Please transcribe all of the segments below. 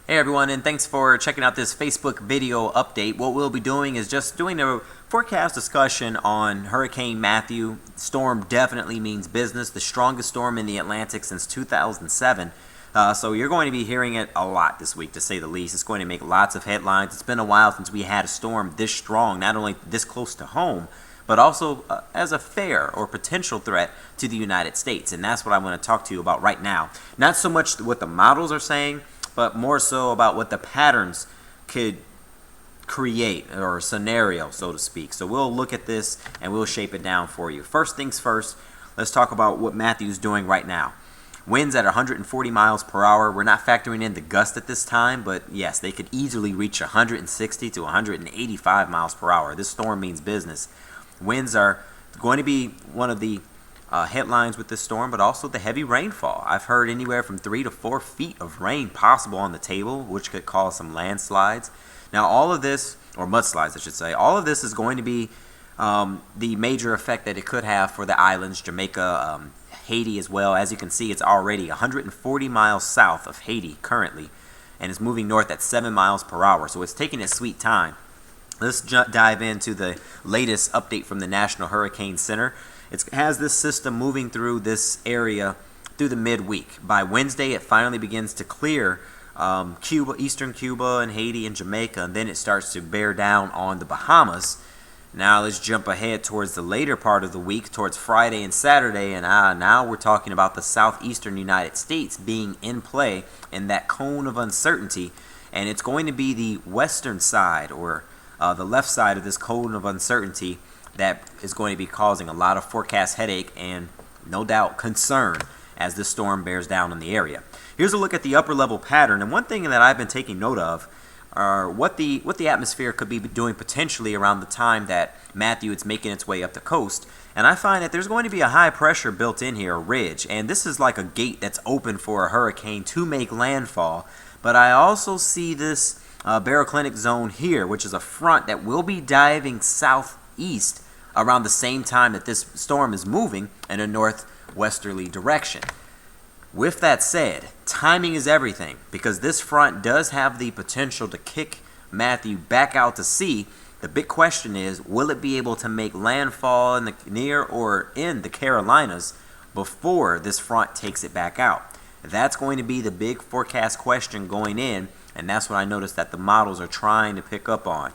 Hey everyone, and thanks for checking out this Facebook video update. What we'll be doing is just doing a forecast discussion on Hurricane Matthew. Storm definitely means business, the strongest storm in the Atlantic since 2007. So you're going to be hearing it a lot this week, to say the least. It's going to make lots of headlines. It's been a while since we had a storm this strong, not only this close to home, but also as a fair or potential threat to the United States. And that's what I want to talk to you about right now. Not so much what the models are saying, but more so about what the patterns could create, or a scenario, so to speak. So we'll look at this and we'll shape it down for you. First things first, let's talk about what Matthew's doing right now. Winds at 140 miles per hour. We're not factoring in the gust at this time, but yes, they could easily reach 160 to 185 miles per hour. This storm means business. Winds are going to be one of the headlines with this storm, but also the heavy rainfall. I've heard anywhere from 3 to 4 feet of rain possible on the table, which could cause some landslides. Now all of this, or mudslides I should say, all of this is going to be the major effect that it could have for the islands, Jamaica, Haiti as well. As you can see, it's already 140 miles south of Haiti currently, and it's moving north at 7 miles per hour, so it's taking its sweet time. Let's dive into the latest update from the National Hurricane Center. It has this system moving through this area through the midweek. By Wednesday, it finally begins to clear Cuba, eastern Cuba and Haiti and Jamaica, and then it starts to bear down on the Bahamas. Now let's jump ahead towards the later part of the week, towards Friday and Saturday, and now we're talking about the southeastern United States being in play in that cone of uncertainty, and it's going to be the western side, or the left side of this cone of uncertainty, that is going to be causing a lot of forecast headache and no doubt concern as this storm bears down on the area. Here's a look at the upper level pattern, and one thing that I've been taking note of are what the atmosphere could be doing potentially around the time that Matthew is making its way up the coast. And I find that there's going to be a high pressure built in here, a ridge, and this is like a gate that's open for a hurricane to make landfall. But I also see this baroclinic zone here, which is a front that will be diving southeast around the same time that this storm is moving in a northwesterly direction. With that said, timing is everything, because this front does have the potential to kick Matthew back out to sea. The big question is, will it be able to make landfall in the near or in the Carolinas before this front takes it back out? That's going to be the big forecast question going in, and that's what I noticed that the models are trying to pick up on.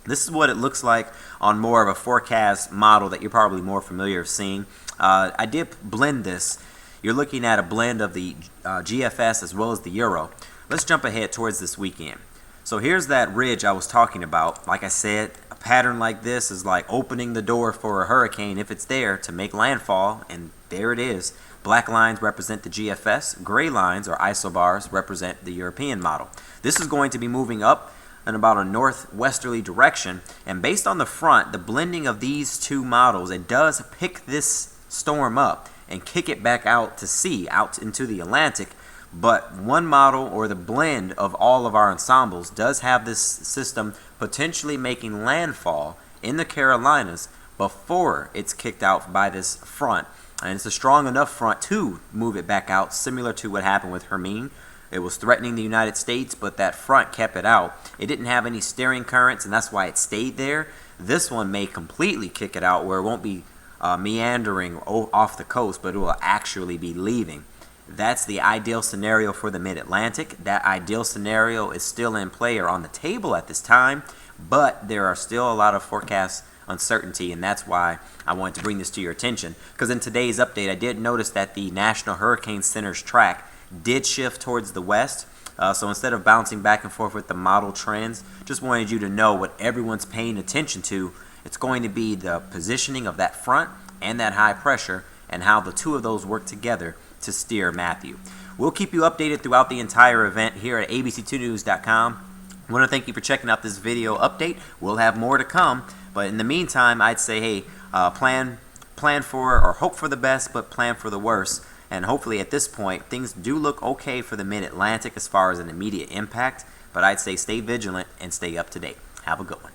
This is what it looks like on more of a forecast model that you're probably more familiar with seeing. I did blend this. You're looking at a blend of the GFS as well as the Euro. Let's jump ahead towards this weekend. So here's that ridge I was talking about. Like I said, a pattern like this is like opening the door for a hurricane, if it's there, to make landfall, and there it is. Black lines represent the GFS. Gray lines, or isobars, represent the European model. This is going to be moving up in about a northwesterly direction, and based on the front, the blending of these two models, it does pick this storm up and kick it back out to sea, out into the Atlantic. But one model, or the blend of all of our ensembles, does have this system potentially making landfall in the Carolinas before it's kicked out by this front. And it's a strong enough front to move it back out, similar to what happened with Hermine. It was threatening the United States, but that front kept it out. It didn't have any steering currents, and that's why it stayed there. This one may completely kick it out, where it won't be meandering off the coast, but it will actually be leaving. That's the ideal scenario for the mid-Atlantic. That ideal scenario is still in play or on the table at this time, but there are still a lot of forecast uncertainty, and that's why I wanted to bring this to your attention. Because in today's update, I did notice that the National Hurricane Center's track did shift towards the west. So instead of bouncing back and forth with the model trends, just wanted you to know what everyone's paying attention to. It's going to be the positioning of that front and that high pressure, and how the two of those work together to steer Matthew. We'll keep you updated throughout the entire event here at abc2news.com. I want to thank you for checking out this video update. We'll have more to come, but in the meantime, I'd say, hey, plan for, or hope for the best, but plan for the worst. And hopefully at this point, things do look okay for the mid-Atlantic as far as an immediate impact, but I'd say stay vigilant and stay up to date. Have a good one.